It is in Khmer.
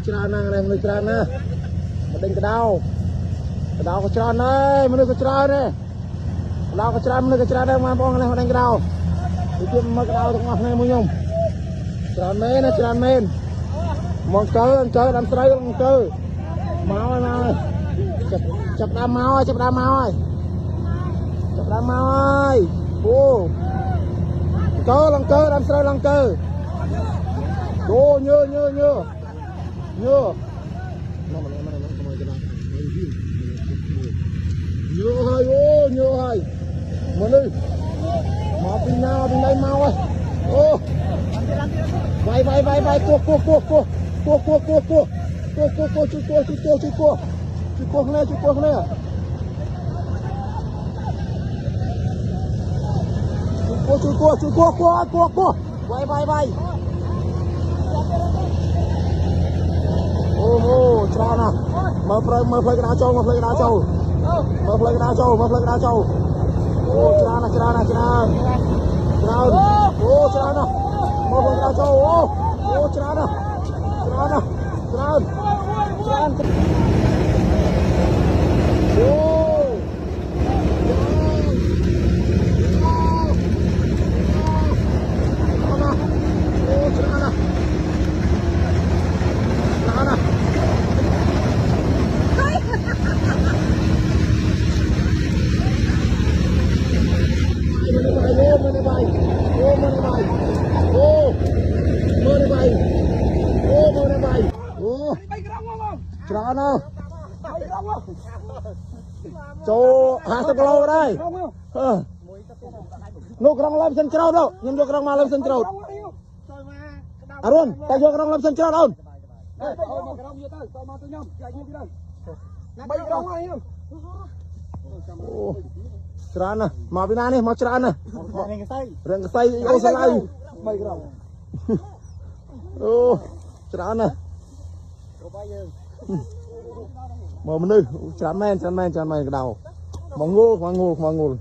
ច្រើនណាស់មនុស្សច្រើនណាស់មកដេញកដោក៏ច្រើនដែរមនុស្សក៏ច្រើនដែរកដោក៏ច្រើនមនុស្សក៏ច្រើនដែរបងប្អូននេះមកដេញកដោពីទៀតមកកដោទាំងអស់គ្នាមួយខ្ញុំច្រើនមែនណាច្រើនមែនមកកើដាំស្រូវមកកើមកហើយចាប់ដើមមកហើយអូកើដើមស្រូវឡើងកើអូញើហើយអូញើហើយមនុស្សមកពីណាពីណៃមកហើយអូវាយគោះគ្នាជួយគោះវាយអូហូច្រើនណាស់មើលផ្លូវកណ្ដាលចូលអូច្រើនណាស់មកផ្លូវកណ្ដាលចូលអូច្រើនណាស់អូច្រើនមកផ្លូវកណ្ដាលចូលអូច្រើនណាស់អូច្រើនណាស់ចូល50គីឡូដែរនោះក្រុងលំសិនច្រោតខ្ញុំយកក្រុងមកលំសិនច្រោតអរុនតែយកក្រុងលំសិនច្រោតអូនមកក្រុងយកទៅចូលមកទៅខ្ញុំចាច់ខ្ញុំទៅ3ក្រុងហើយខ្ញុំអូច្រើនណាស់មកពីណានេះមកច្រើនណាស់រឿងកសៃអូសាឡៃ3ក្រុងអូច្រើនណាស់មកមនុស្សច្រើនមែនកដោមកងូល